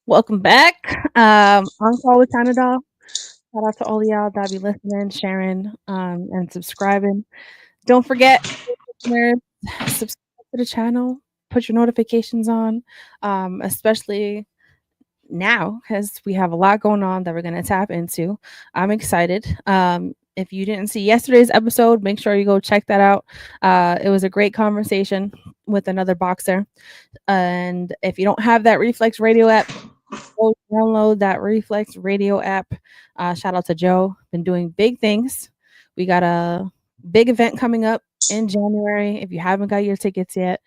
Welcome back. On call with Canada. Shout out to all of y'all that be listening, sharing, and subscribing. Don't forget, listeners, subscribe to the channel. Put your notifications on, especially now because we have a lot going on that we're going to tap into. I'm excited. If you didn't see yesterday's episode, make sure you go check that out. It was a great conversation with another boxer. And if you don't have that Reflex Radio app, go download that Reflex Radio app. Shout out to Joe. Been doing big things. We got a big event coming up in January. If you haven't got your tickets yet,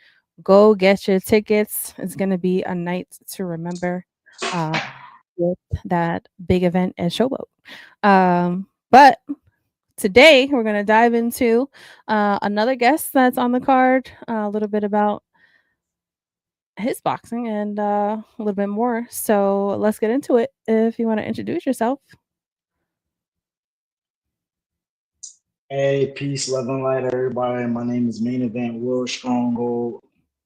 go get your tickets. It's going to be a night to remember uh, with that big event at Showboat. But today we're going to dive into another guest that's on the card, a little bit about his boxing and a little bit more. So let's get into it. If you want to introduce yourself. Hey, peace, love, and light, everybody. My name is Main Event Will Stronghold.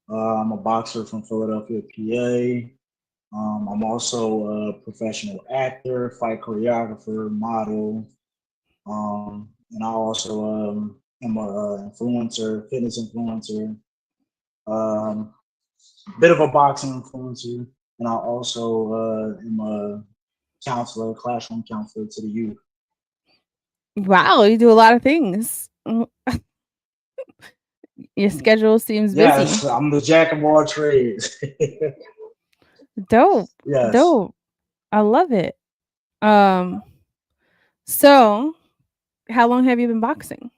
I'm a boxer from Philadelphia, PA. I'm also a professional actor, fight choreographer, model, and I also am a influencer, fitness influencer, um, bit of a boxing influencer, and I also am a counselor, classroom counselor to the youth. Wow, you do a lot of things. Your schedule seems busy. Yes, I'm the jack of all trades. Dope. Yes. Dope. I love it. Um, so how long have you been boxing?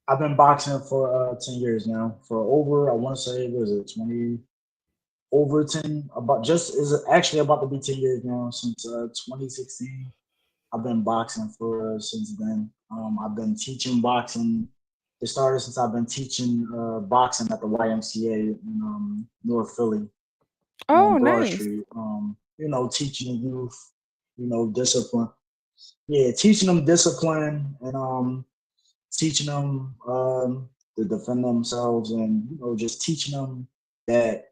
I've been boxing for 10 years now. For over, I want to say, was it 20? Over 10. About just is actually about to be 10 years now since 2016. I've been boxing for since then. I've been teaching boxing. It started since I've been teaching boxing at the YMCA in North Philly Oh, on Broad nice. Street. Teaching youth, discipline. Yeah, teaching them discipline and teaching them to defend themselves and just teaching them that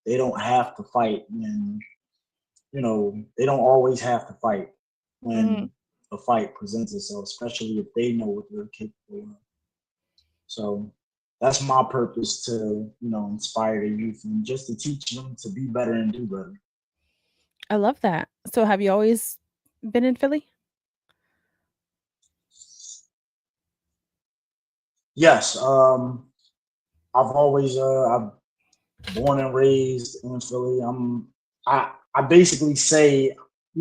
they don't have to fight and they don't always have to fight Mhm. when a fight presents itself, especially if they know what they're capable of. So that's my purpose to inspire the youth and just to teach them to be better and do better. I love that. So have you always been in Philly? Yes, I've always I've born and raised in Philly. I basically say,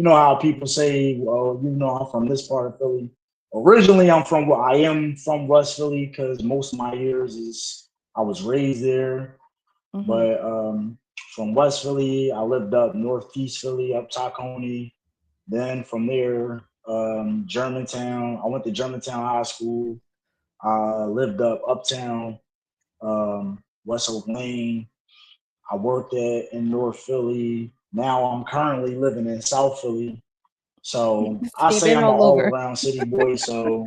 how people say, well, I'm from this part of Philly. Originally, I am from West Philly because most of my years is I was raised there. Mhm. But from West Philly, I lived up Northeast Philly, up Tacony. Then from there, Germantown. I went to Germantown High School. I lived up Uptown, West Oak Lane. I worked in North Philly. Now I'm currently living in South Philly. So I You've say been I'm an all all over. around city boy. So,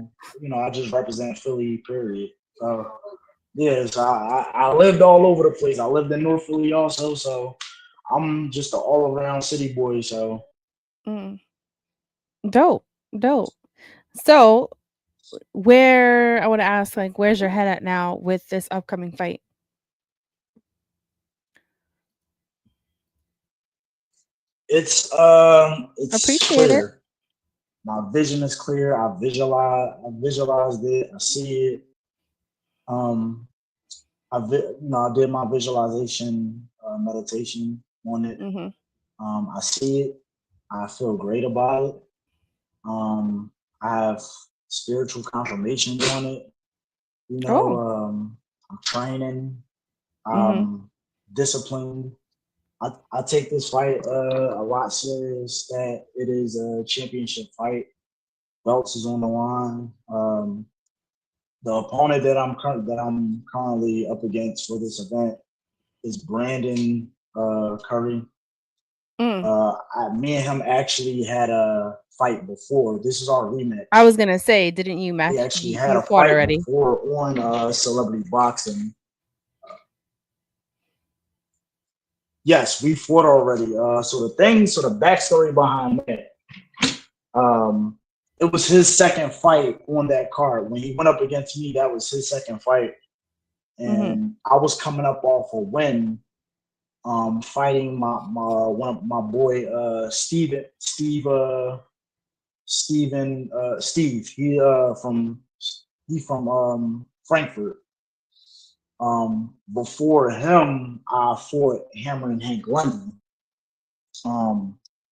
I just represent Philly, period. So, yes, I lived all over the place. I lived in North Philly also. So I'm just an all around city boy. So Mm. Dope. Dope. So where I want to ask, like, where's your head at now with this upcoming fight? it's Appreciate it. clear. My vision is clear. I visualized it. I see it. Um, I did my visualization meditation on it. Mhm. I see it. I feel great about it. Um, I have spiritual confirmations on it. Oh. I'm training. Mhm. I'm disciplined. I take this fight a lot serious. That it is a championship fight. Belts is on the line. The opponent that I'm currently up against for this event is Brandon Curry. Mm. Me and him actually had a fight before. This is our I was rematch. gonna say, didn't you We match actually you, had you a fought fight already? before on Celebrity Boxing. Yes, we fought already. So the backstory behind that, um, it was his second fight on that card. When he went up against me, that was his second fight, Mhm. and I was coming up off a win, fighting my boy Steve. He from Frankfurt. Before him, I fought Hammer and Hank Lundy.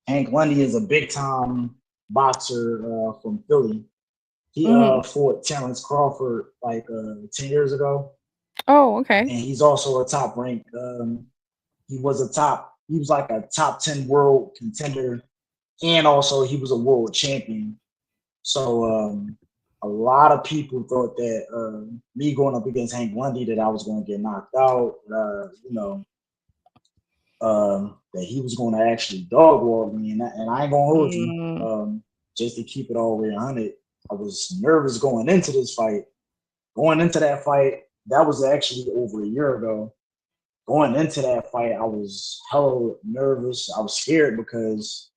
Hank Lundy is a big time boxer from Philly. He Mhm. fought Terrence Crawford like 10 years ago, Oh, okay. and he's also a top rank. He was like a top 10 world contender, and also he was a world champion. So a lot of people thought that me going up against Hank Lundy that I was going to get knocked out. That he was going to actually dog walk me, and I ain't gonna hold you. Mm. Just to keep it all the way 100, I was nervous going into this fight. Going into that fight, that was actually over a year ago. Going into that fight, I was hella nervous. I was scared because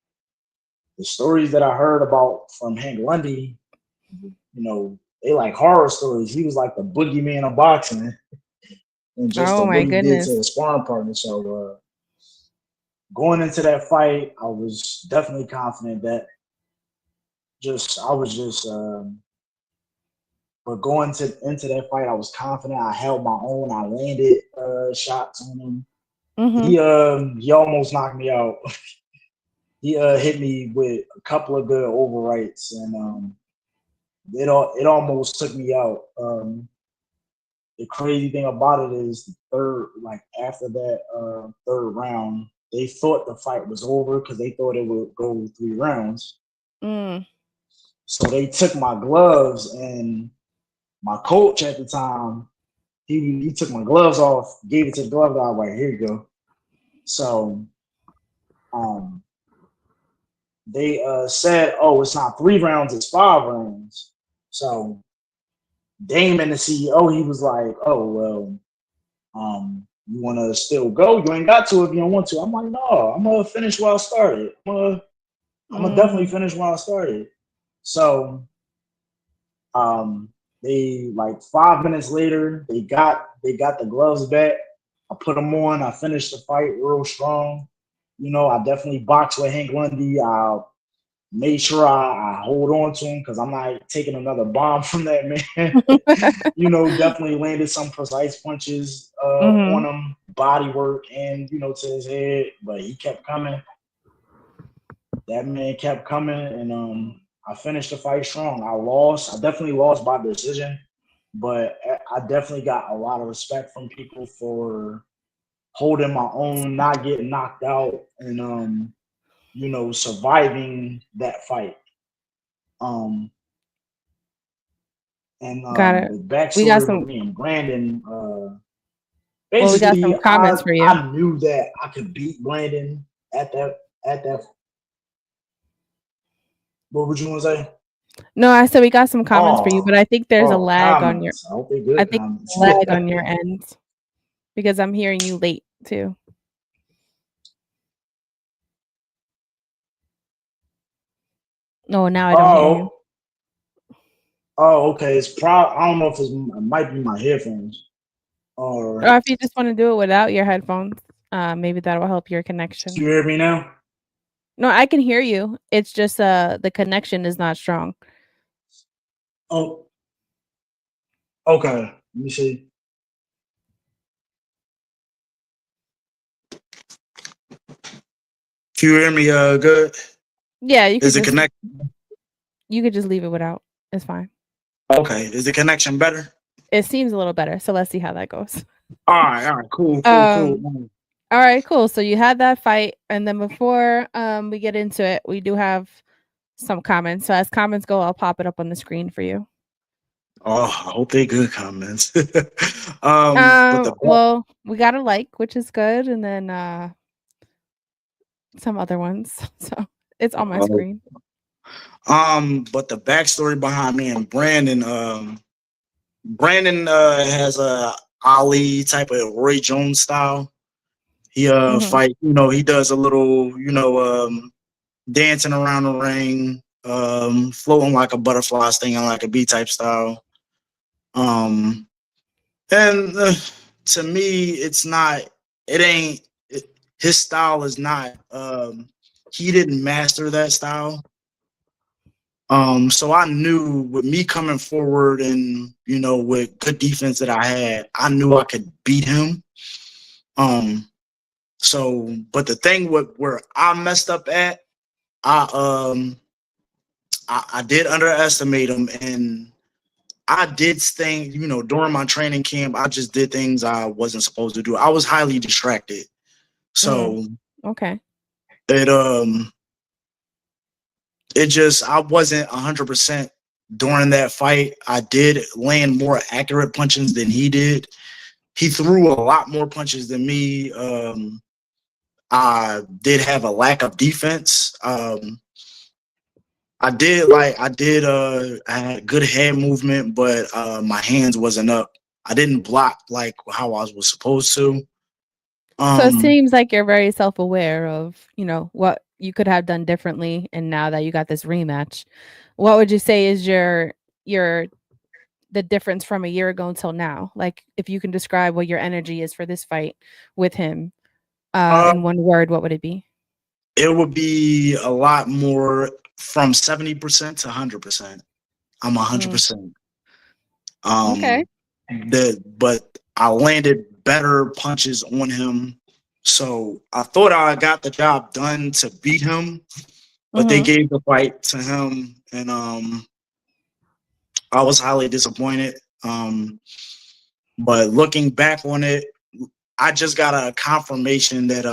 the stories that I heard about from Hank Lundy, they like horror stories. He was like the boogeyman of boxing, and just the Oh what my he did to goodness. his sparring partner. So going into that fight, I was definitely confident that just I was just but going into that fight, I was confident. I held my own. I landed shots on him. Mhm. He almost knocked me out. He hit me with a couple of good overrights, and it almost took me out. The crazy thing about it is the third, like after that third round, they thought the fight was over because they thought it would go 3 rounds. Mm. So they took my gloves, and my coach at the time, he took my gloves off, gave it to the glove guy, like, here you go. So um, they said, oh, it's not 3 rounds, it's 5 rounds. So Damon, the CEO, he was like, oh, well, you want to still go? You ain't got to if you don't want to. I'm like, no, I'm going to finish where I started. I'm gonna definitely Mm. finish where I started. So um, they like 5 minutes later, they got the gloves back. I put them on. I finished the fight real strong. I definitely boxed with Hank Lundy. I made sure I hold on to him because I'm not taking another bomb from that man. Definitely landed some precise punches on Mhm. him, body work, and to his head. But he kept coming. That man kept coming, and I finished the fight strong. I lost. I definitely lost by decision, but I definitely got a lot of respect from people for holding my own, not getting knocked out, and surviving that fight. Um, and Got it. the We got backstory with some me and Brandon, well, we got some basically, comments I for you. I knew that I could beat Brandon at that. What would you want to say? No, I said we got some comments for you, Oh, but I think there's a lag on your comments. I hope they I good think comments. a lag on your end because I'm hearing you late too. No, now I don't hear you. Oh, okay. I don't know if it might be my headphones or. Or if you just wanna do it without your headphones, maybe that will help your connection. You hear me now? No, I can hear you. It's just, the connection is not strong. Oh, okay. Let me see. Can you hear me? Good. Yeah, Is the connect? you could just leave it without. It's fine. Okay. Is the connection better? It seems a little better, so let's see how that goes. All right. Cool. Um, alright, cool. So you had that fight, and then before, we get into it, we do have some comments. So as comments go, I'll pop it up on the screen for you. Oh, I hope they good comments. But Well, we got a like, which is good, and then, some other ones. So it's on my uh, screen. but the backstory behind me and Brandon, Brandon has a Ali type of Roy Jones style. He Mhm. fight, he does a little, dancing around the ring, floating like a butterfly, stinging like a bee type style. Um, and to me, it's not. It ain't. His style is not. He didn't master that style. So I knew with me coming forward and with good defense that I had, I knew I could beat him. Um, but the thing where I messed up at, I I did underestimate him, and I did things, during my training camp. I just did things I wasn't supposed to do. I was highly distracted, Mm. so Okay. it it just I wasn't 100% during that fight. I did land more accurate punches than he did. He threw a lot more punches than me. I did have a lack of defense. I had good head movement, but my hands wasn't up. I didn't block like how I was supposed to. So it Um, seems like you're very self-aware of, what you could have done differently, and now that you got this rematch, what would you say is your the difference from a year ago until now? Like, if you can describe what your energy is for this fight with him, uh, in one word, what would it be? it would be a lot more from 70% to 100%. I'm Mm, 100%. okay. But I landed better punches on him. So I thought I got the job done to beat him, but they Mhm. gave the fight to him, and I was highly disappointed. But looking back on it, I just got a confirmation that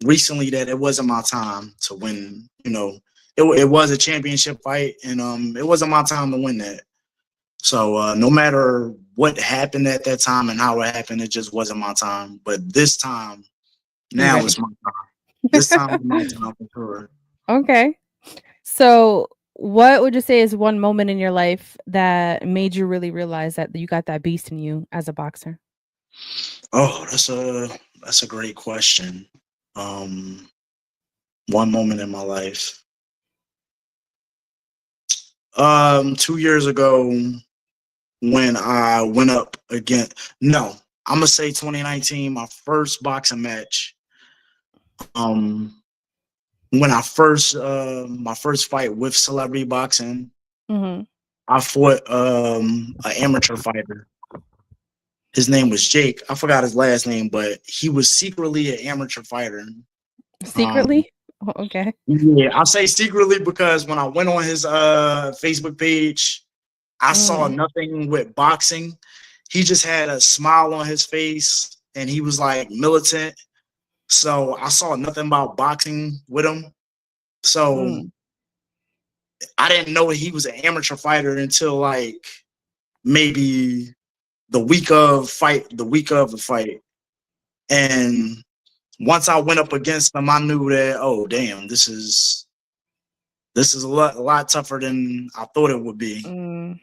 recently that it wasn't my time to win. It was a championship fight, and it wasn't my time to win that. So no matter what happened at that time and how it happened, it just wasn't my time. But this time, You now ready? it's my time. This time is my time for sure. Okay. So, what would you say is one moment in your life that made you really realize that you got that beast in you as a boxer? Oh, that's a great question. Um, One moment in my life. 2 years ago, when I went up again. No, I'm gonna say 2019, my first boxing match. Um, when I first my first fight with celebrity boxing, Mhm. I fought an amateur fighter. His name was Jake. I forgot his last name, but he was secretly an amateur fighter. Um, Secretly? Oh, okay. yeah, I say secretly because when I went on his Facebook page, I saw Mm, nothing with boxing. He just had a smile on his face and he was like militant. So I saw nothing about boxing with him. So mm, I didn't know he was an amateur fighter until like maybe the week of the fight. And once I went up against him, I knew that, oh damn, this is a lot tougher than I thought it would be. mm.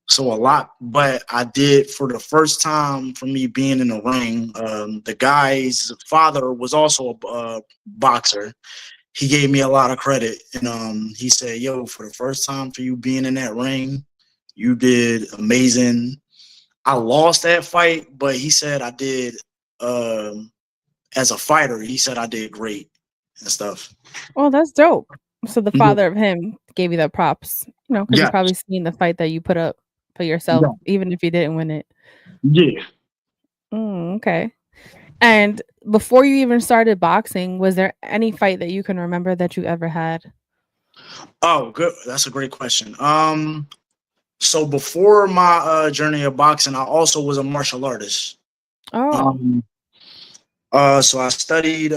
So a lot, but I did for the first time for me being in the ring. The guy's father was also a boxer. He gave me a lot of credit, and he said, "Yo, for the first time for you being in that ring, you did amazing." I lost that fight, but he said I did. Um, as a fighter, he said I did great and stuff. Well, that's dope. So the Yeah, father of him gave you the props, because he yeah, probably seen the fight that you put up for yourself, yeah, even if you didn't win it. yeah. Okay. And before you even started boxing, was there any fight that you can remember that you ever had? Oh, good. That's a great question. So before my journey of boxing, I also was a martial artist. Oh. Um, so I studied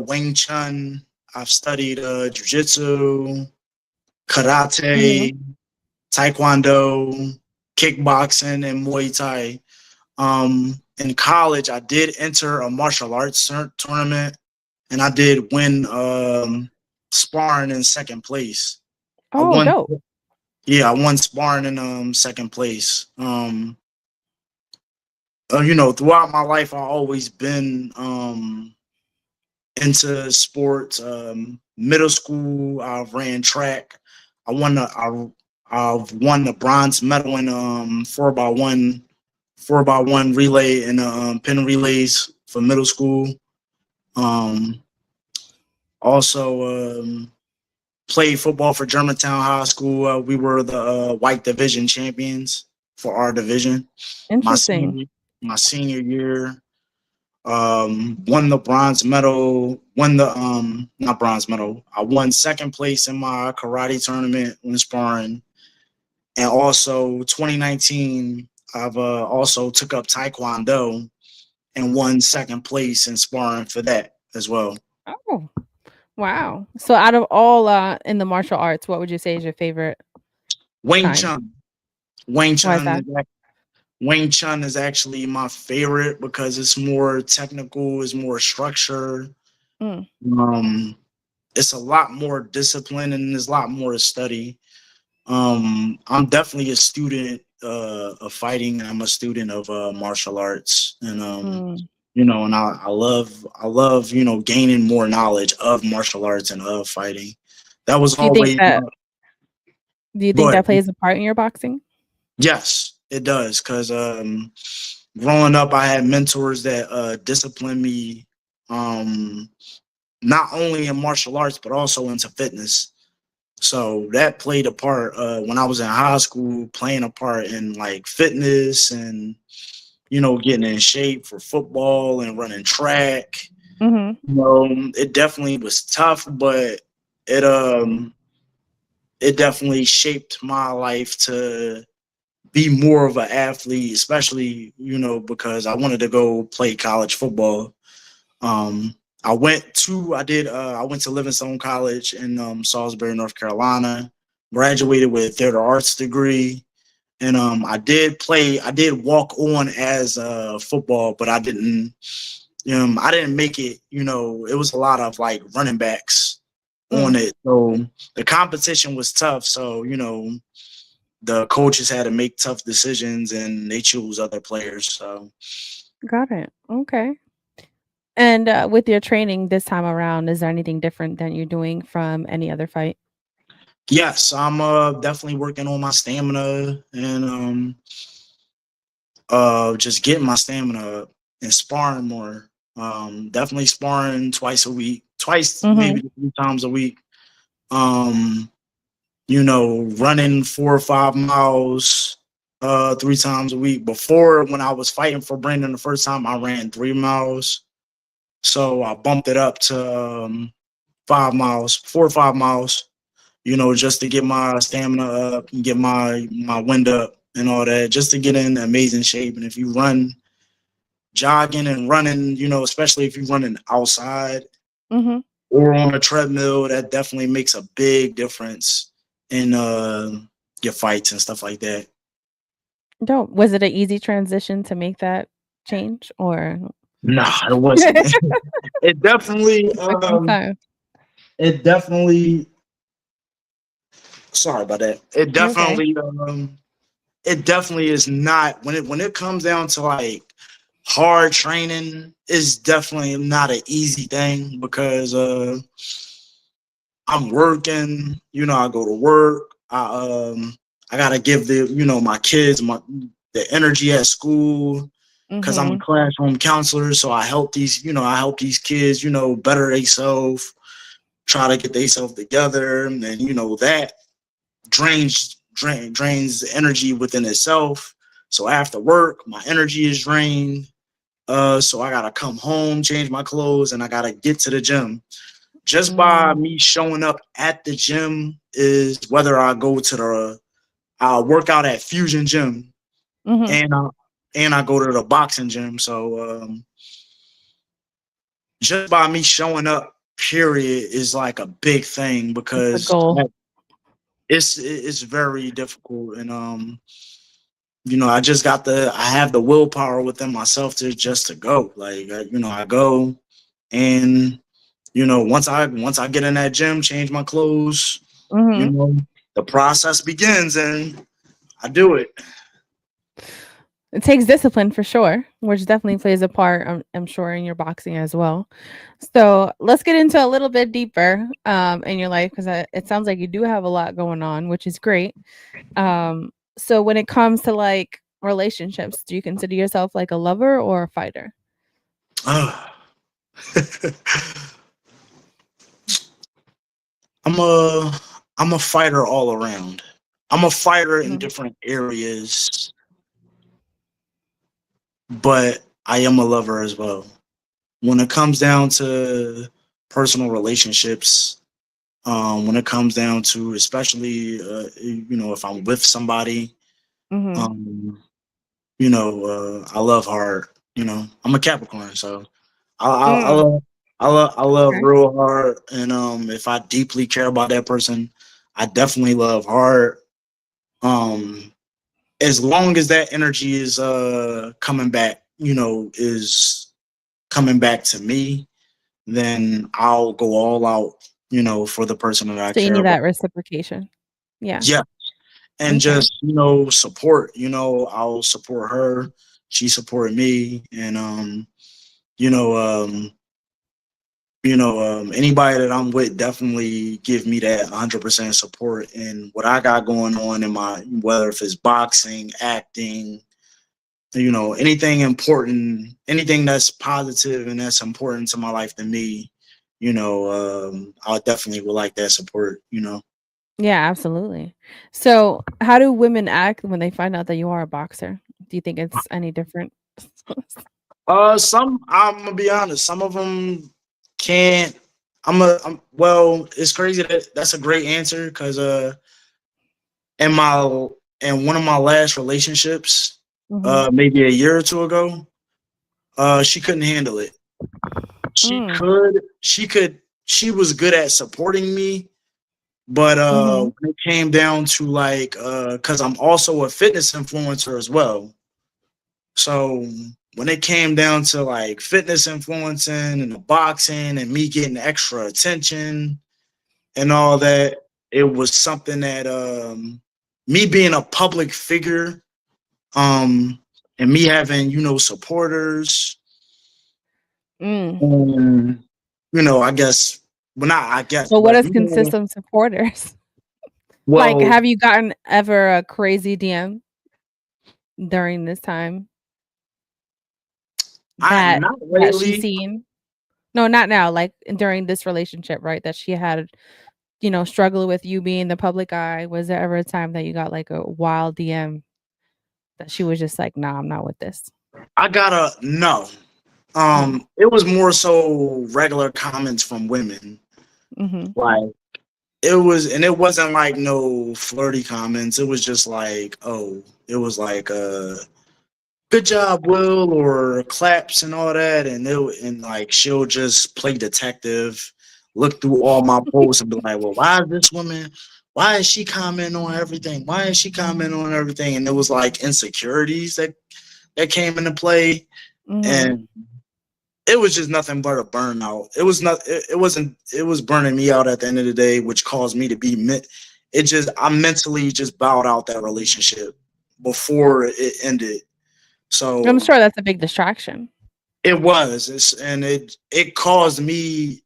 Wing Chun. I've studied jiu-jitsu, Mhm. karate, taekwondo, kickboxing, and Muay Thai. In college, I did enter a martial arts tournament, and I did win sparring in second place. I Oh, won. dope. Yeah, I won sparring in second place. throughout my life, I've always been into sports. Middle school, I ran track. I won the I've won the bronze medal in 4x1 relay and pin relays for middle school. Um, also played football for Germantown High School. We were the white division champions for our division. My Interesting. senior my senior year, won the bronze medal. Won the not bronze medal. I won second place in my karate tournament when sparring, and also 2019. I've also took up taekwondo and won second place in sparring for that as well. Oh, wow. So out of all, in the martial arts, what would you say is your favorite Wing kind? Chun. Wing Why is Chun that? is Wing Chun is actually my favorite because it's more technical, it's more structure. Mm, Um, it's a lot more discipline and there's a lot more to study. I'm definitely a student of fighting. I'm a student of martial arts, and mm. and I love gaining more knowledge of martial arts and of fighting. That was Do you think always that do you go think ahead. that plays a part in your boxing? Yes, it does. Because growing up, I had mentors that disciplined me, um, not only in martial arts but also into fitness. So that played a part when I was in high school, playing a part in like fitness and getting in shape for football and running track. Mhm. It definitely was tough, but it um it definitely shaped my life to be more of an athlete, especially because I wanted to go play college football. Um, I went to Livingstone College in Salisbury, North Carolina. Graduated with a theater arts degree, and I did walk on as football, but I didn't make it. It was a lot of like running backs on Mm, it, so the competition was tough. So the coaches had to make tough decisions, and they choose other players. So got it. Okay. And, with your training this time around, is there anything different than you're doing from any other fight? yes, I'm definitely working on my stamina and just getting my stamina up and sparring more. Definitely sparring twice a week, twice maybe Mhm, 3 times a week. Um, running 4 or 5 miles 3 times a week. Before, when I was fighting for Brandon the first time, I ran 3 miles. So I bumped it up to 5 miles, 4 or 5 miles, just to get my stamina up and get my wind up and all that, just to get in amazing shape. And if you run, jogging and running, especially if you're running outside mhm. or on a treadmill, that definitely makes a big difference in your fights and stuff like that. Dope. Was it an easy transition to make that change, or Nah, it wasn't. it definitely, took some um, time? it definitely. Sorry about that. You're okay. It definitely is not when it comes down to like hard training. It's definitely not an easy thing because I'm working. I go to work. I gotta give my kids the energy at school because I'm a Mhm, classroom counselor. So I help these kids better themselves, try to get themselves together, and then that drains energy within itself. So after work, my energy is drained. So I gotta come home, change my clothes, and I gotta get to the gym. Just by mm, me showing up at the gym is whether I work out at Fusion Gym mhm. and I go to the boxing gym. So just by me showing up, period, is like a big thing It's a because goal. it's very difficult. And I have the willpower within myself to just to go. Like I go, and once I get in that gym, change my clothes, you Mhm. know, the process begins, and I do it. It takes discipline for sure, which definitely plays a part, I'm sure, in your boxing as well. So let's get into a little bit deeper in your life because it sounds like you do have a lot going on, which is great. So when it comes to like relationships, do you consider yourself like a lover or a fighter? Ah. I'm a I'm a fighter all around. I'm a fighter in Mhm. different areas, but I am a lover as well. When it comes down to personal relationships, when it comes down to especially if I'm with somebody, Mhm. um, I love hard. I'm a Capricorn, so I Mm, love I love okay. real hard, and if I deeply care about that person, I definitely love hard. Um, as long as that energy is coming back, is coming back to me, then I'll go all out, for the person that I So you care need about. that reciprocation. Yeah. Yeah, and Okay. just support. I'll support her. She supported me, and you know, um, anybody that I'm with definitely give me that 100% support in what I got going on in my, whether if it's boxing, acting, anything important, anything that's positive and that's important to my life to me, I definitely would like that support. Yeah, absolutely. So, how do women act when they find out that you are a boxer? Do you think it's any different? Some I'm gonna be honest, some of them can't. Well, it's crazy that's a great answer because in my in one of my last relationships, Mhm. maybe a year or two ago, she couldn't handle it. She Mm. could, she could, she was good at supporting me, but Mhm. when it came down to like, because I'm also a fitness influencer as well, so when it came down to like fitness influencing and the boxing and me getting extra attention and all that, it was something that me being a public figure, um and me having supporters, Mm. and I guess, well, not I guess, So what but does consist of supporters? Like, well, have you gotten ever a crazy DM during this time I that not she's lately. seen? No, not now, like, during this relationship, right, that she had, struggling with you being the public eye. Was there ever a time that you got, like, a wild DM that she was just like, "Nah, I'm not with this?" I gotta no. Mm. It was more so regular comments from women. Mhm. Like, it wasn't like no flirty comments. It was just like, oh, it was like good job, Will, or claps and all that, and like she'll just play detective, look through all my posts and be like, well, why is this woman? Why is she commenting on everything? Why is she commenting on everything? And it was like insecurities that came into play, Mhm. and it was just nothing but a burnout. It was not. It wasn't. It was burning me out at the end of the day, which caused me to be. It just I mentally just bowed out that relationship before it ended. I'm So sure that's a big distraction. it was, and it caused me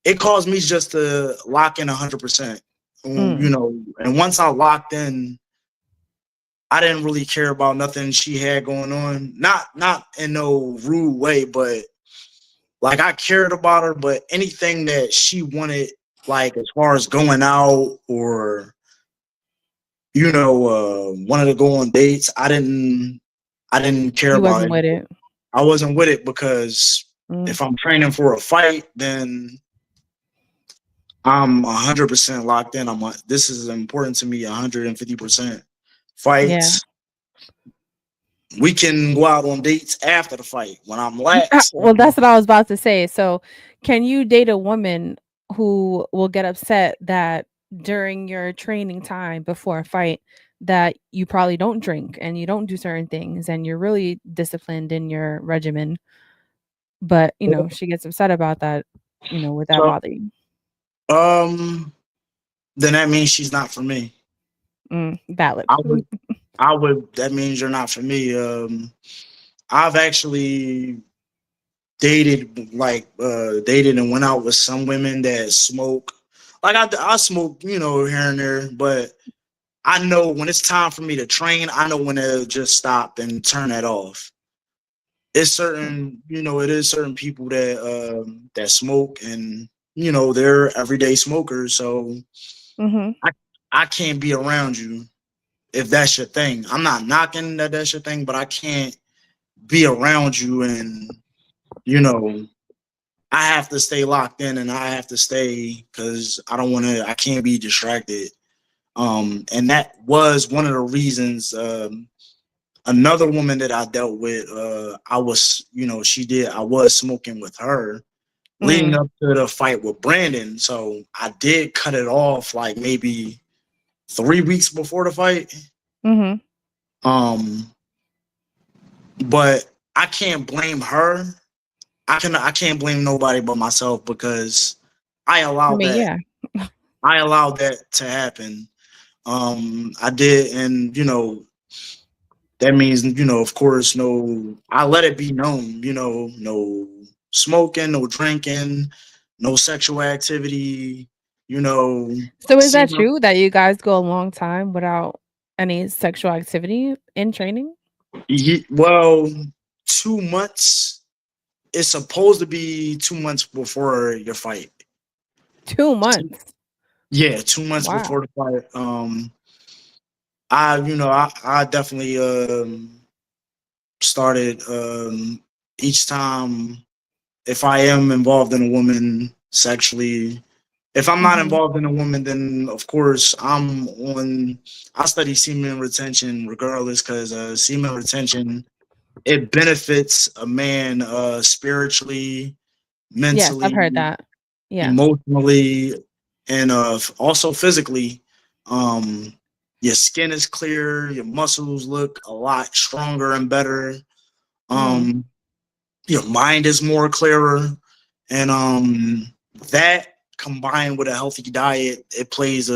just to lock in 100%. Mm. And once I locked in, I didn't really care about nothing she had going on. Not in no rude way, but like I cared about her, but anything that she wanted, like as far as going out or wanted to go on dates, I didn't care You about wasn't it. with it. I wasn't with it because Mm. if I'm training for a fight, then I'm 100% locked in. This is important to me 150%. Yeah. Fights, we can go out on dates after the fight when I'm Ah, lax. well, that's what I was about to say. So, can you date a woman who will get upset that during your training time before a fight that you probably don't drink and you don't do certain things and you're really disciplined in your regimen, but, she gets upset about that, would that So, bother you? um, then that means she's not for me. Valid. I would. I would. That means you're not for me. I've actually dated and went out with some women that smoke. Like I smoke, here and there, but I know when it's time for me to train, I know when to just stop and turn that off. It's certain, it is certain people that smoke, and they're everyday smokers. So Mhm. I I can't be around you if that's your thing. I'm not knocking that that's your thing, but I can't be around you, and you know I have to stay locked in, and I have to stay because I don't want to. I can't be distracted. And that was one of the reasons. Another woman that I dealt with, I was, I was smoking with her leading Mm. up to the fight with Brandon. So I did cut it off like maybe 3 weeks before the fight. Mhm. Um, but I can't blame her. I can't blame nobody but myself because I I allowed mean, that. yeah. I allowed that to happen. I did, and that means, of course, no, I let it be known, no smoking, no drinking, no sexual activity, you know, So is see, that true that you guys go a long time without any sexual activity in training? well, 2 months. It's supposed to be 2 months before your fight. 2 months. Yeah, 2 months Wow. before the fight. I definitely started each time if I am involved in a woman sexually. If I'm not Mhm. involved in a woman, then of course I study semen retention regardless, because semen retention, it benefits a man spiritually, Yes, I've mentally, heard that. Yeah. emotionally, and also physically. Um, your skin is clear, your muscles look a lot stronger and better. Mm. Um, your mind is more clearer, and that combined with a healthy diet, it plays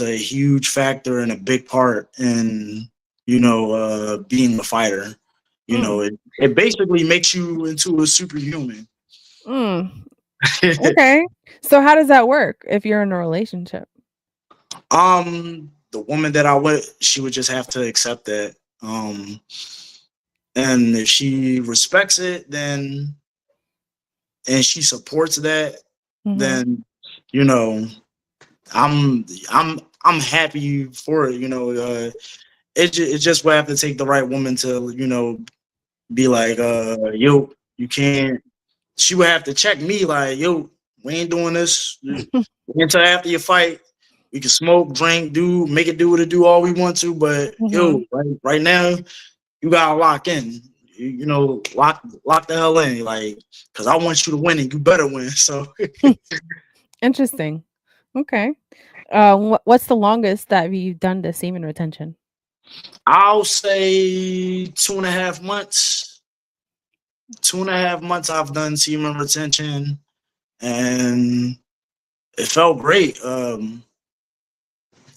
a huge factor and a big part in being a fighter. Mm. It basically makes you into a superhuman. Mm. Okay. So how does that work if you're in a relationship? The woman that I with, she would just have to accept that. And if she respects it, then and she supports that, Mhm. then you know, I'm I'm happy for it. It just would have to take the right woman to be like, yo, you can't. She would have to check me like, yo, we ain't doing this until after your fight. We can smoke, drink, make it do what it do all we want to, but yo, Mhm. right now you gotta lock in. Lock the hell in, like, cause I want you to win and you better win. So Interesting. Okay. What's the longest that you've done the semen retention? I'll say 2.5 months. 2.5 months I've done semen retention, and it felt great.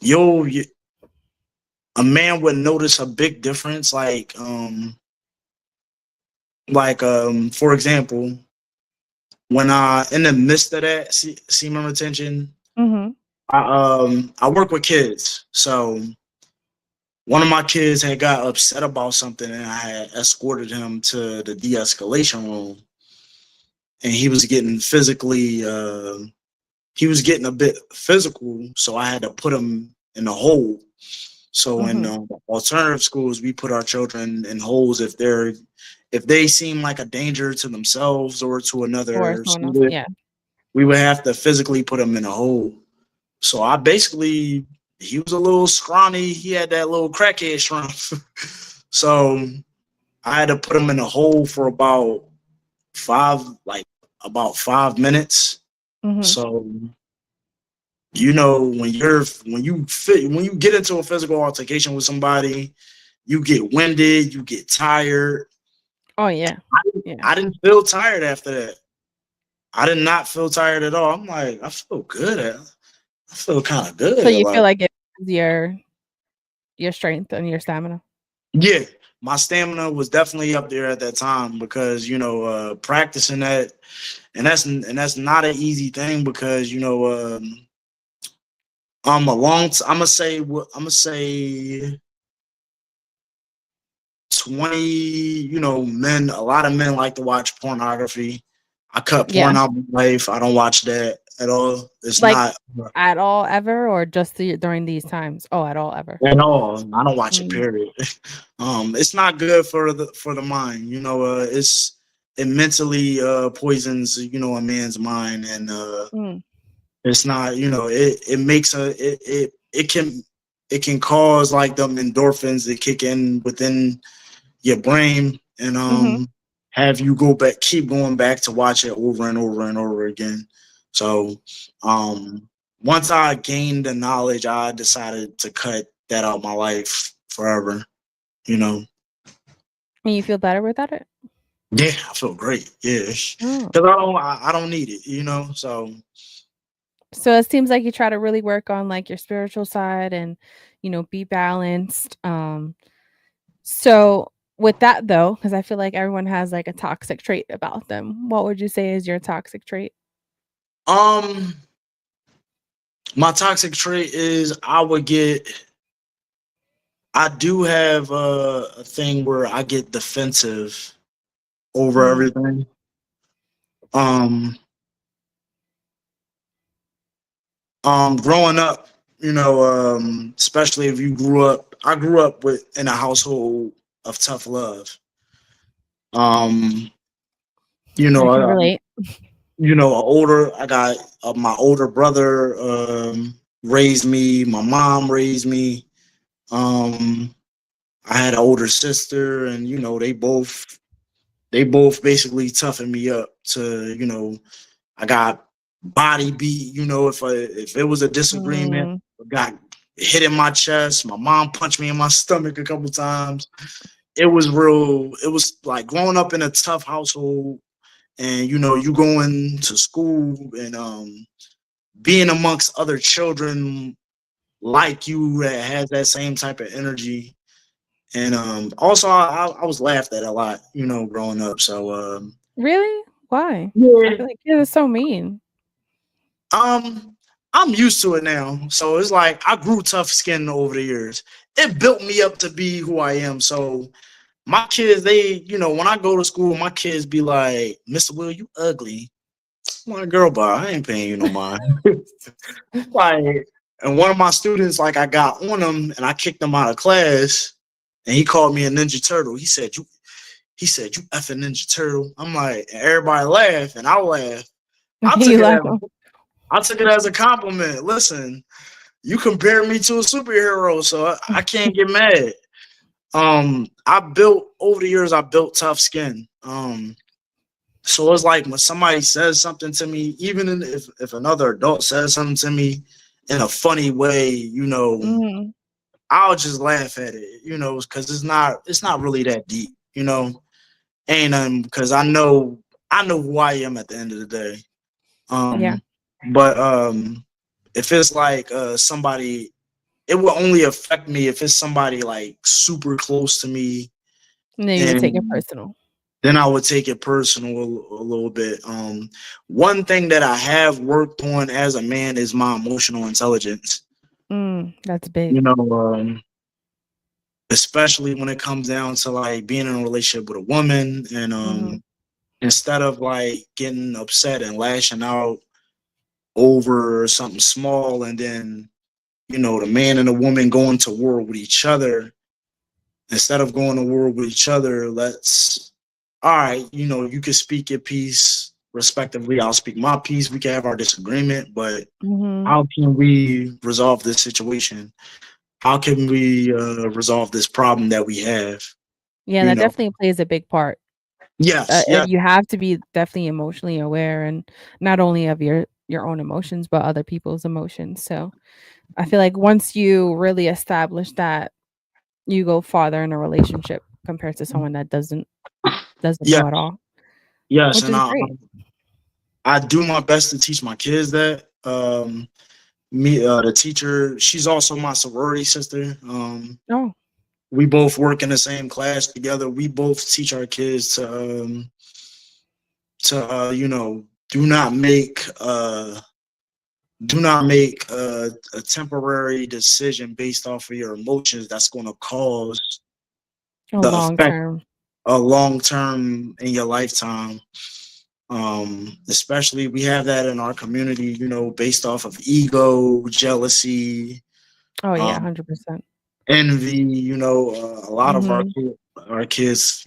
Yo, a man would notice a big difference. For example, when in the midst of that semen retention, Mhm. I work with kids, so one of my kids had got upset about something, and I had escorted him to the de-escalation room, and he was getting a bit physical, so I had to put him in a hole. So in Mhm. alternative schools, we put our children in holes if they seem like a danger to themselves or to Or another someone else, student, yeah. we would have to physically put them in a hole. So he was a little scrawny. He had that little crackhead shrimp. So I had to put him in a hole for five, like about 5 minutes. Mhm. So when you get into a physical altercation with somebody, you get winded, you get tired. Oh, yeah. I, Yeah. I didn't feel tired after that. I did not feel tired at all. I'm like, I feel kind of So good. you feel Like, like it's easier your strength and your stamina. Yeah, my stamina was definitely up there at that time because practicing that, and that's not an easy thing because I'm gonna say I'm gonna say 20, men, a lot of men like to watch pornography. I cut Yeah. porn out of my life. I don't watch that at all. It's Like, not at all ever or just during these times? Oh, at all ever. at all. I don't watch it. Mm, Period. It's not good for the mind. It mentally poisons a man's mind, and mm, it's not. It makes it can cause like them endorphins to kick in within your brain, and mhm. have you keep going back to watch it over and over and over again. So um once I gained the knowledge, I decided to cut that out my life forever. you know And you feel better without it? yeah, I feel great. Yeah, because Oh. I don't need it, so So it seems like you try to really work on, like, your spiritual side and, be balanced. So with that though, because I feel like everyone has, like, a toxic trait about them, what would you say is your toxic trait? um my toxic trait is I do have a thing where I get defensive over Mm, everything. um Growing up, especially if I grew up in a household of tough love. Um, you I know, can I, relate. I got my older brother raised me. My mom raised me. Um, I had an older sister, and they both basically toughened me up to. I got body beat. If it was a disagreement, Mm, I got hit in my chest. My mom punched me in my stomach a couple times. It was real. It was like growing up in a tough household, and you going to school and being amongst other children like you that has that same type of energy. And also, I was laughed at a lot, growing up. So really? Why? I yeah. feel like kids are so mean. Um, I'm used to it now. So it's like I grew tough skin over the years. It built me up to be who I am. So my kids, when I go to school, my kids be like, Mr. Will, you ugly. I'm like, girl, but I ain't paying you no mind. Like, and one of my students, like, I got on him and I kicked him out of class, and he called me a Ninja Turtle. He said, you effing Ninja Turtle. I'm like, and everybody laughed, and I laughed. I took You it laugh. as I took it as a compliment. Listen, you compare me to a superhero, so I can't get mad. Over the years, I built tough skin. So it's like when somebody says something to me, even if another adult says something to me in a funny way, Mhm. I'll just laugh at it, because it's not really that deep, and because I know who I am at the end of the day. Yeah. Um, but if it's like somebody, it will only affect me if it's somebody like super close to me, And then you would take it and personal. then I would take it personal a little bit. One thing that I have worked on as a man is my emotional intelligence. That's big. You know, especially when it comes down to like being in a relationship with a woman, and Mhm. instead of like getting upset and lashing out over something small, and then the man and the woman going to war with each other. Instead of going to war with each other, all right, you can speak your piece respectively. I'll speak my piece. We can have our disagreement, but Mhm. how can we resolve this situation? How can we resolve this problem that we have? Yeah, You that know, definitely plays a big part. yes, yeah, You have to be definitely emotionally aware and not only of your own emotions, but other people's emotions. So, I feel like once you really establish that, you go farther in a relationship compared to someone that doesn't yeah, know at all, yes, which and is I great. I do my best to teach my kids that. Me, the teacher, she's also my sorority sister. Oh, We both work in the same class together. We both teach our kids to do not make a temporary decision based off of your emotions that's going to cause oh, the long effect term. a long term in your lifetime. Especially we have that in our community, based off of ego, jealousy, Oh yeah, um, 100%. envy. A lot of Mhm. our kids,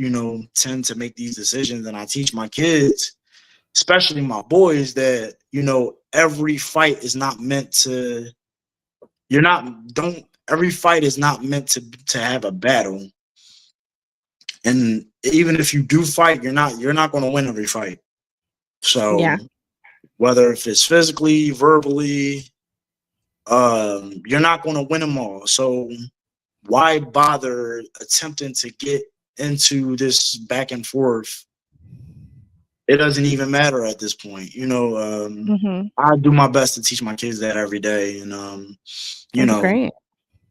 tend to make these decisions, and I teach my kids, especially my boys, that every fight is not meant to. You're not don't Every fight is not meant to have a battle, and even if you do fight, you're not going to win every fight. So Yeah. whether if it's physically, verbally, you're not going to win them all. So why bother attempting to get into this back and forth? It doesn't even matter at this point. Mhm. I do my best to teach my kids that every day, and you That's know, great.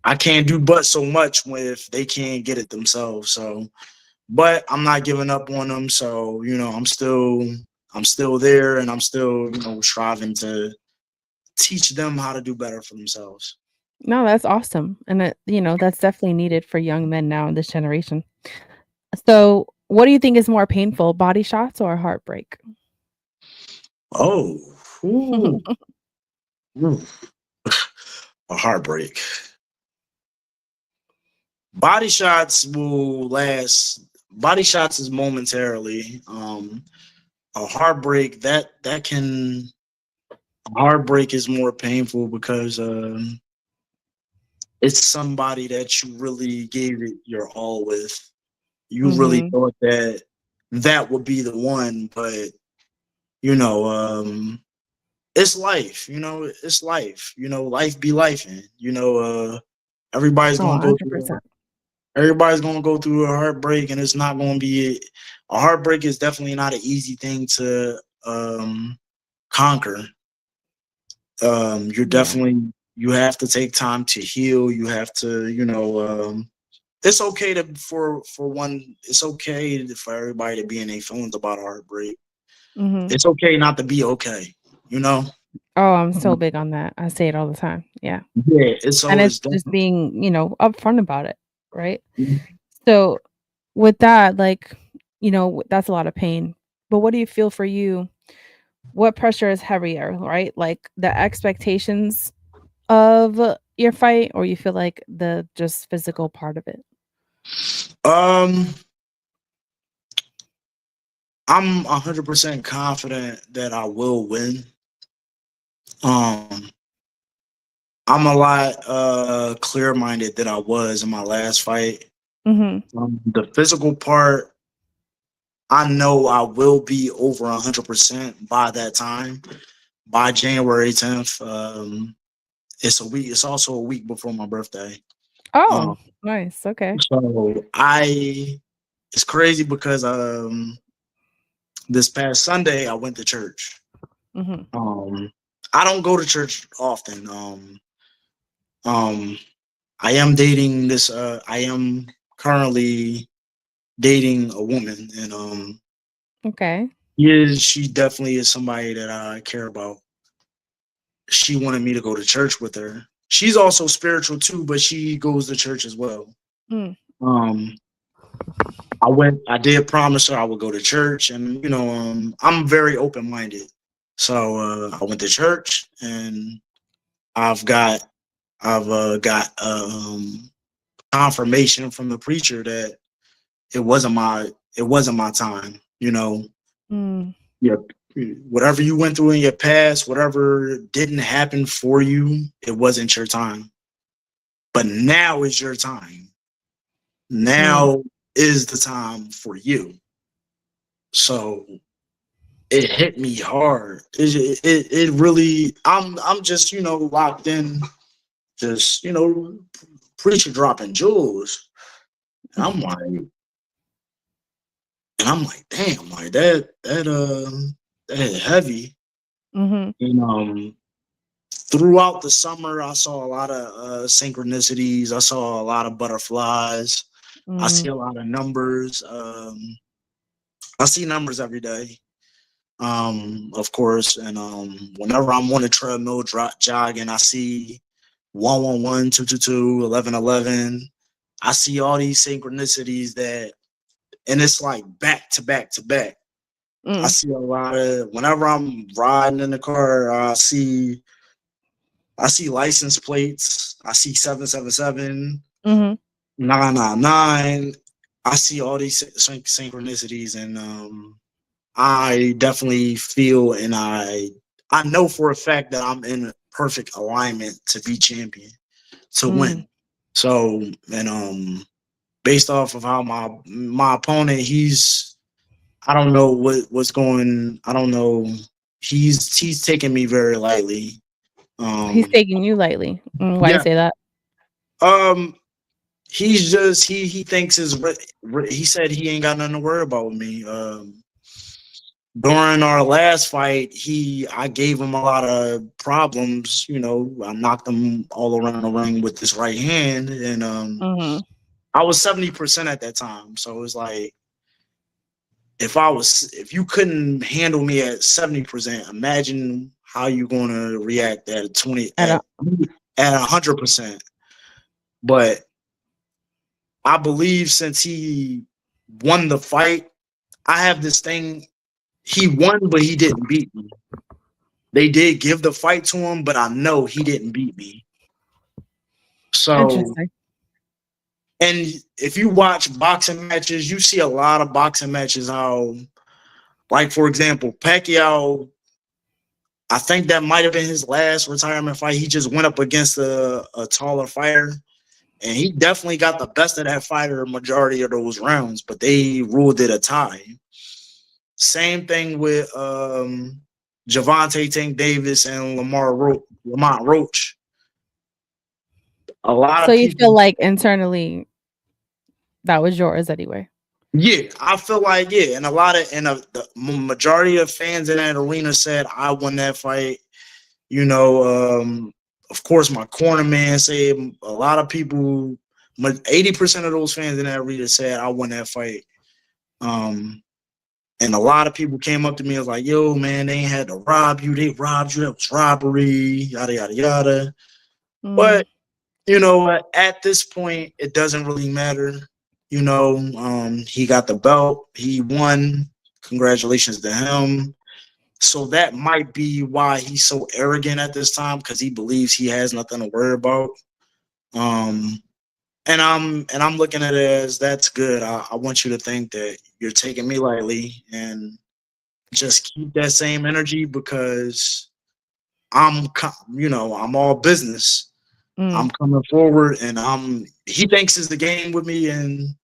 I can't do but so much if they can't get it themselves. So, but I'm not giving up on them. So, I'm still there, and I'm still, striving to teach them how to do better for themselves. No, that's awesome, and that's definitely needed for young men now in this generation. So, what do you think is more painful, body shots or heartbreak? Oh, ooh, ooh, a heartbreak. Body shots will last. Body shots is momentarily. A heartbreak that can heartbreak is more painful because it's somebody that you really gave it your all with. You really Mhm. thought that would be the one, but you know, it's life. It's life. Life be life, and everybody's Oh, gonna go through. 100%. Everybody's gonna go through a heartbreak, and it's not gonna be a heartbreak is definitely not an easy thing to conquer. You're Yeah. definitely you have to take time to heal. You have to, it's okay to for one. It's okay for everybody to be in their feelings about a heartbreak. Mhm. It's okay not to be okay. You know. Oh, I'm so big on that. I say it all the time. Yeah. Yeah. It's And so it's it's just definitely. being, upfront about it, right? So, with that, like, that's a lot of pain. But what do you feel for you? What pressure is heavier, right? Like the expectations of your fight, or you feel like the just physical part of it? Um, I'm 100% confident that I will win. Um, I'm a lot clear minded than I was in my last fight. Mhm. The physical part, I know I will be over 100% by that time, by January 10th. It's a week. It's also a week before my birthday. Oh, Um, nice. Okay. so it's crazy because this past Sunday I went to church. Mhm. Um, I don't go to church often. Um, I am dating this. I am currently dating a woman, and Okay. she definitely is somebody that I care about. She wanted me to go to church with her. She's also spiritual too, but she goes to church as well. Mm. Um, I did promise her I would go to church, and I'm very open minded. So I went to church, and I've got I've got confirmation from the preacher that it wasn't my it wasn't my time. Mm. Yeah, whatever you went through in your past, whatever didn't happen for you, it wasn't your time. But now is your time. Mm. Now is the time for you. So it hit me hard. It really. I'm just locked in. Just preacher dropping jewels. And I'm like, damn, like that hit heavy. Mhm. And throughout the summer, I saw a lot of synchronicities. I saw a lot of butterflies. I see Mm, a lot of numbers. I see numbers every day, of course. And whenever I'm on a treadmill jogging, I see 111, 222, 1111. I see all these synchronicities and it's like back to back to back. I mm, see a lot of whenever I'm riding in the car, I see license plates. I see 777, mhm. 999. I see all these synchronicities, and I definitely feel and I know for a fact that I'm in perfect alignment to be champion, to Mm. win. So and based off of how my opponent, I don't know what's going. I don't know. He's taking me very lightly. He's Um, taking you lightly. Why you yeah. say that? Um, he's just he thinks he said he ain't got nothing to worry about with me. During our last fight, I gave him a lot of problems. You know, I knocked him all around the ring with this right hand, and Mhm. I was 70% at that time. So it was like if you couldn't handle me at 70%, imagine how you gonna react at 20 I don't at 100%. But I believe since he won the fight, I have this thing. He won, but he didn't beat me. They did give the fight to him, but I know he didn't beat me. So, Interesting. and if you watch boxing matches, you see a lot of boxing matches how, like, for example, Pacquiao, I think that might have been his last retirement fight. He just went up against a taller fighter, and he definitely got the best of that fighter majority of those rounds, but they ruled it a tie. Same thing with Javante Tank Davis and Lamont Roach. A lot So of you people, feel like internally that was yours anyway? yeah, I feel like yeah, and a lot of the majority of fans in that arena said I won that fight. You know, of course, my corner man said a lot of people, 80% of those fans in that arena said I won that fight. Um, and a lot of people came up to me and was like, "Yo, man, they ain't had to rob you. They robbed you. That was robbery. Yada yada yada." Mm, But you know, at this point, it doesn't really matter. You know, he got the belt. He won. Congratulations to him. So that might be why he's so arrogant at this time because he believes he has nothing to worry about. Um, and I'm looking at it as that's good. I want you to think that you're taking me lightly and just keep that same energy because I'm all business. mm. I'm coming forward and he thinks it's the game with me and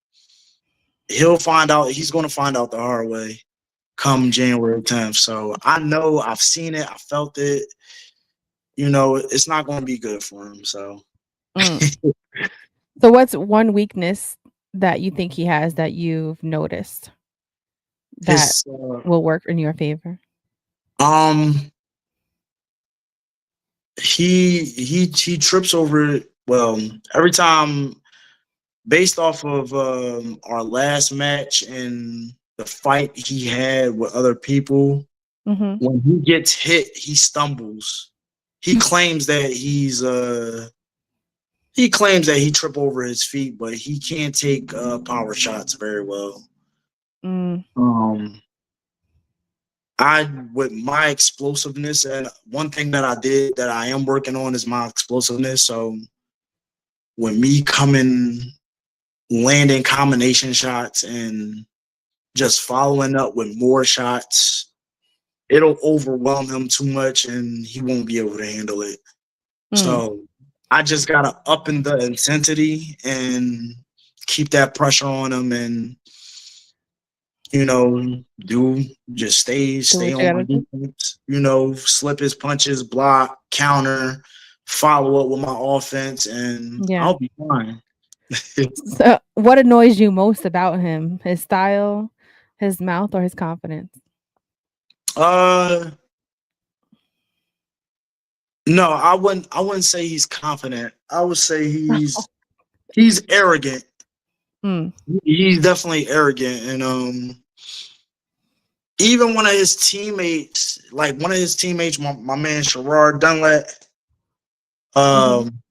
he's going to find out the hard way come January 10th. So I know I've seen it. I felt it. You know, it's not going to be good for him. So Mm. So what's one weakness that you think he has that you've noticed that his, will work in your favor? um, he trips over it. Well, every time based off of our last match and the fight he had with other people, Mhm. when he gets hit, he stumbles. He claims that he claims that he tripped over his feet, but he can't take power shots very well. Mm, Um, I with my explosiveness, and one thing that I did that I am working on is my explosiveness. So when me coming landing combination shots and just following up with more shots, it'll overwhelm him too much and he won't be able to handle it. mm. So I just gotta up in the intensity and keep that pressure on him and do just Do stay what you on my gotta do. defense, slip his punches, block, counter, follow up with my offense, and Yeah. I'll be fine. So what annoys you most about him? His style, his mouth, or his confidence? uh No, I wouldn't say he's confident. I would say he's arrogant. Mm, He's definitely arrogant, and even one of his teammates, my man Sherrard Dunlap, mhm, um,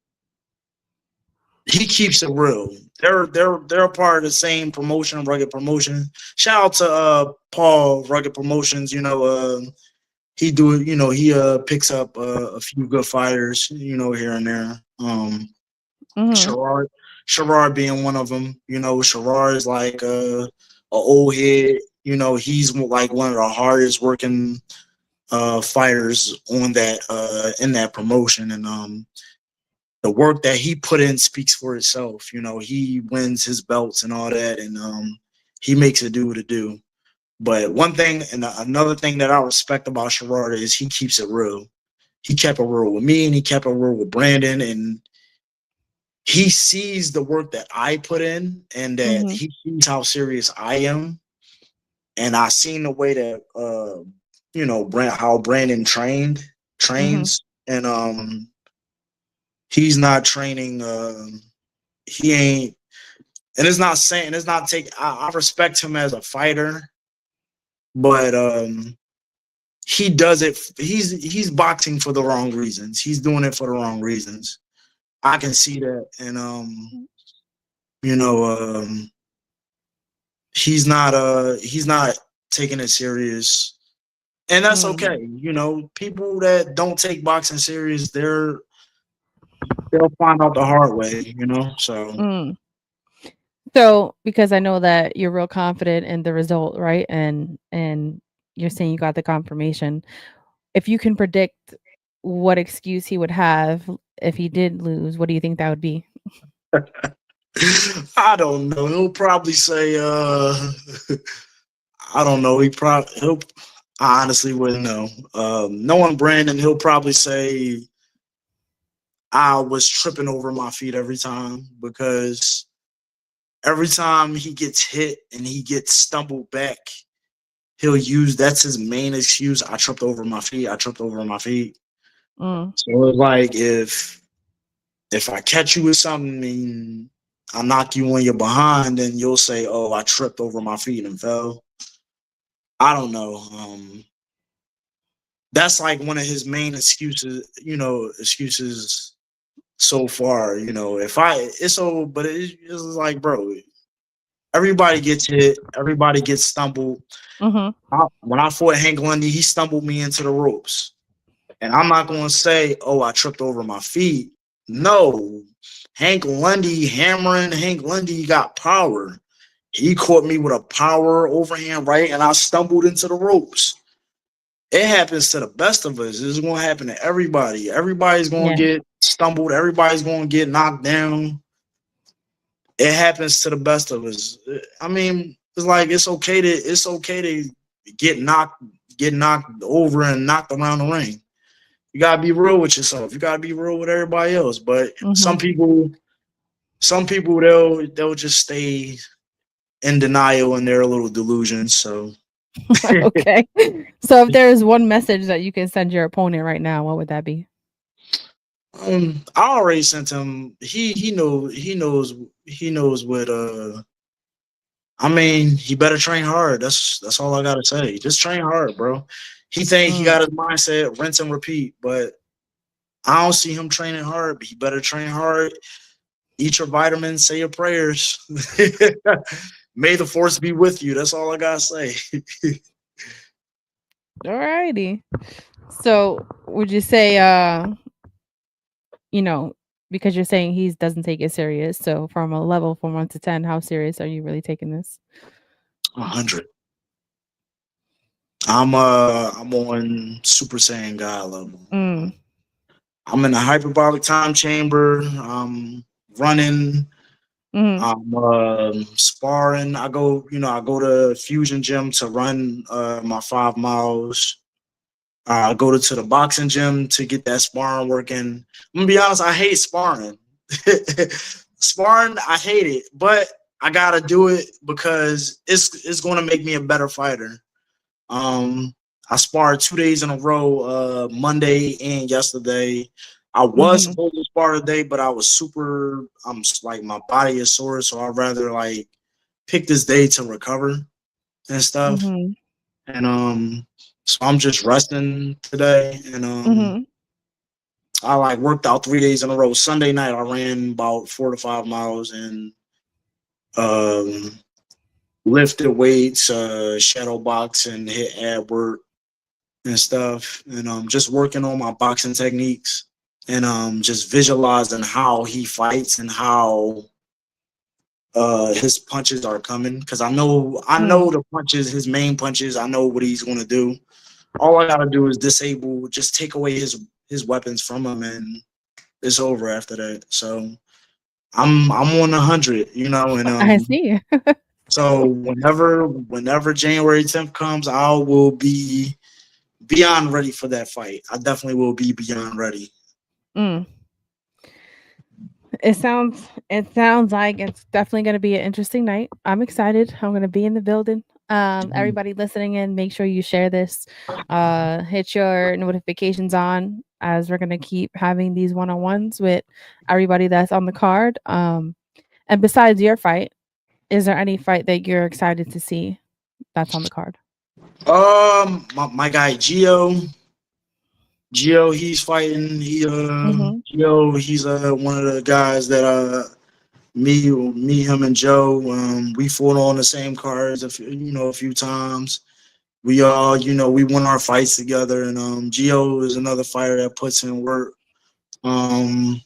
he keeps it real. They're a part of the same promotion, Rugged Promotion. Shout out to Paul Rugged Promotions. He do it. He picks up a few good fighters. Here and there. mhm, Sherrard, Sherrard being one of them. Sherrard is like a old head. He's like one of the hardest working fighters on that in that promotion, and the work that he put in speaks for itself. He wins his belts and all that, and he makes it do what it do. But one thing and another thing that I respect about Sherrard is he keeps it real. He kept it real with me, and he kept it real with Brandon, and he sees the work that I put in, and that mhm, he sees how serious I am. And I seen the way that how Brandon mhm, trains, and he's not training. He ain't, and it's not take. I respect him as a fighter, but he does it. He's boxing for the wrong reasons. He's doing it for the wrong reasons. I can see that, and you know, he's not taking it serious, and that's mm, okay. People that don't take boxing serious, they'll find out the hard way. So mm. So, because I know that you're real confident in the result, right? And you're saying you got the confirmation. If you can predict what excuse he would have if he did lose, what do you think that would be? I don't know. He'll probably say, I don't know. He'll. I honestly wouldn't know. Knowing Brandon, he'll probably say I was tripping over my feet every time, because every time he gets hit and he gets stumbled back, he'll use that's his main excuse. I tripped over my feet. I tripped over my feet. Mm, So it's like if I catch you with something and I knock you on your behind, then you'll say, "Oh, I tripped over my feet and fell." I don't know. That's like one of his main excuses. Excuses so far. If I it's so, but it's like, bro, everybody gets hit, everybody gets stumbled. mhm, When I fought Hank Lundy, he stumbled me into the ropes. And I'm not going to say, oh, I tripped over my feet. No. Hank Lundy got power. He caught me with a power overhand right, and I stumbled into the ropes. It happens to the best of us. It's going to happen to everybody. Everybody's going yeah, to get stumbled. Everybody's going to get knocked down. It happens to the best of us. I mean, it's like it's okay to get knocked over and knocked around the ring. You gotta be real with yourself. You gotta be real with everybody else. But mhm. some people they'll just stay in denial in their little delusions. So Okay. So if there is one message that you can send your opponent right now, what would that be? I already sent him. He knows what. I mean, he better train hard. That's all I gotta say. Just train hard, bro. He think he Mm, got his mindset rinse and repeat, but I don't see him training hard. But he better train hard. Eat your vitamins, say your prayers. May the force be with you. That's all I gotta say. alrighty. So would you say, you know, because you're saying he doesn't take it serious. So from a level from 1 to 10, how serious are you really taking this? 100. I'm on Super Saiyan God level. Mm, I'm in the hyperbolic time chamber. I'm running. mhm, I'm sparring. I go to Fusion Gym to run my 5 miles. I go to the boxing gym to get that sparring working. I'm gonna be honest, I hate sparring. Sparring, I hate it, but I gotta do it because it's gonna make me a better fighter. Um, I sparred 2 days in a row, Monday and yesterday. I was Mhm. supposed to spar today, but I was super. Like my body is sore, so I'd rather like pick this day to recover and stuff. Mhm. And so I'm just resting today, and Mhm. I like worked out 3 days in a row. Sunday night I ran about 4 to 5 miles and um lifted weights, shadow box, and hit ab work and stuff, and just working on my boxing techniques and just visualizing how he fights and how his punches are coming because I know Mm. the punches, his main punches. I know what he's gonna do. All I gotta do is disable, just take away his weapons from him, and it's over after that. So I'm on 100, and I see. so whenever January 10th comes, I will be beyond ready for that fight. I definitely will be beyond ready. Mm. It sounds like it's definitely gonna be an interesting night. I'm excited. I'm gonna be in the building. Everybody listening in, make sure you share this. Hit your notifications on as we're gonna keep having these one-on-ones with everybody that's on the card. And besides your fight, is there any fight that you're excited to see that's on the card? My guy Gio, he's fighting. Mhm. He's one of the guys that me, him, and Joe, we fought on the same cards a few times. We all, we won our fights together, and Gio is another fighter that puts in work. Um,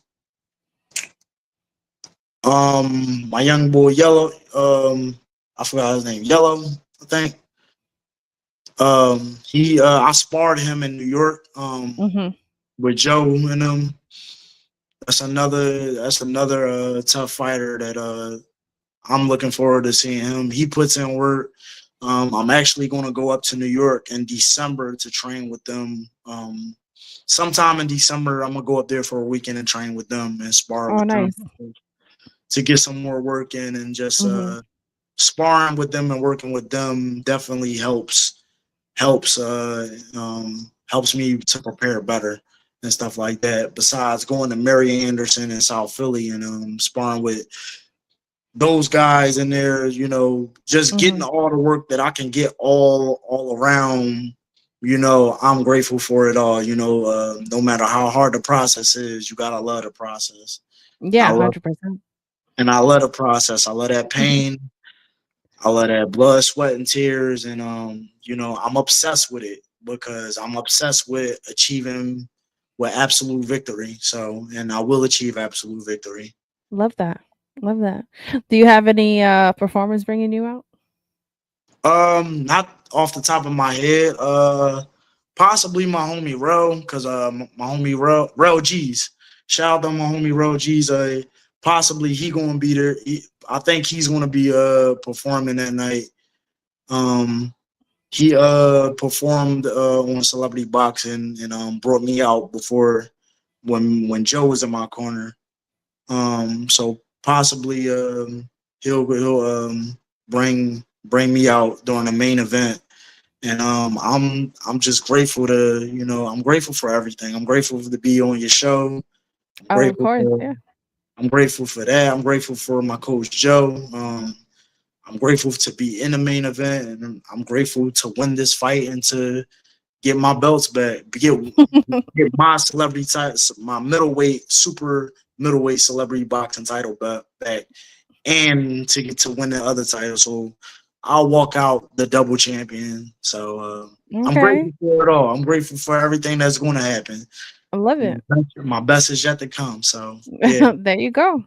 my young boy Yellow, I forgot his name, Yellow, I think. He I sparred him in New York, Mhm. with Joe and them. That's another tough fighter that I'm looking forward to seeing him. He puts in work. I'm actually going to go up to New York in December to train with them. Sometime in December, I'm gonna go up there for a weekend and train with them and spar Oh, with them nice. to get some more work in, and just Mhm. sparring with them and working with them definitely helps me to prepare better and stuff like that. Besides going to Mary Anderson in South Philly and sparring with those guys in there, just getting Mhm. all the work that I can get all around. I'm grateful for it all. No matter how hard the process is, you gotta love the process. I Yeah, love 100%. and I love the process. I love that pain. I love that blood, sweat, and tears, and I'm obsessed with it because I'm obsessed with achieving with absolute victory. So, and I will achieve absolute victory. Love that. Love that. Do you have any performers bringing you out? Not off the top of my head. Possibly my homie Ro, because my homie Ro G's. Shout out to my homie Ro G's. Possibly he gonna be there. I think he's gonna be performing that night. Um, he performed on Celebrity Boxing and brought me out before when Joe was in my corner. So possibly he'll bring me out during the main event, and I'm just grateful to I'm grateful for everything. I'm grateful to be on your show. I'm Oh, of grateful course, for yeah. I'm grateful for that. I'm grateful for my coach Joe. I'm grateful to be in the main event, and I'm grateful to win this fight and to get my belts back, get my celebrity title, my middleweight, super middleweight celebrity boxing title back, and to get to win the other title. So I'll walk out the double champion. So I'm Okay. grateful for it all. I'm grateful for everything that's going to happen. I love My it. best, my best is yet to come. So yeah. There you go.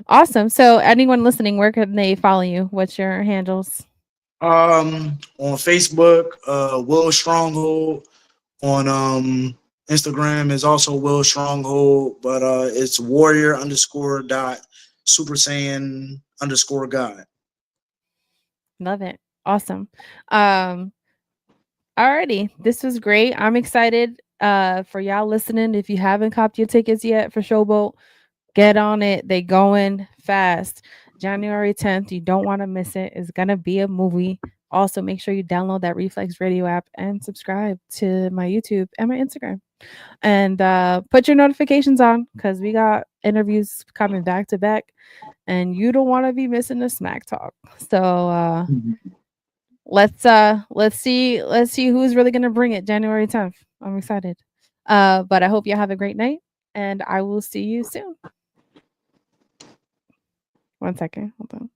Awesome. So anyone listening, where can they follow you? What's your handles? On Facebook, Will Stronghold. On Instagram is also Will Stronghold, but it's warrior underscore dot super saiyan underscore god. Love it. Awesome. Um, alrighty. This was great. I'm excited for y'all listening. If you haven't copped your tickets yet for Showboat, get on it. They going fast. January 10th. You don't want to miss it. It's gonna be a movie. Also, make sure you download that Reflex Radio app and subscribe to my YouTube and my Instagram. And put your notifications on because we got interviews coming back to back, and you don't want to be missing the smack talk. So let's see who's really gonna bring it January 10th. I'm excited. But I hope you have a great night, and I will see you soon. 1 second, hold on.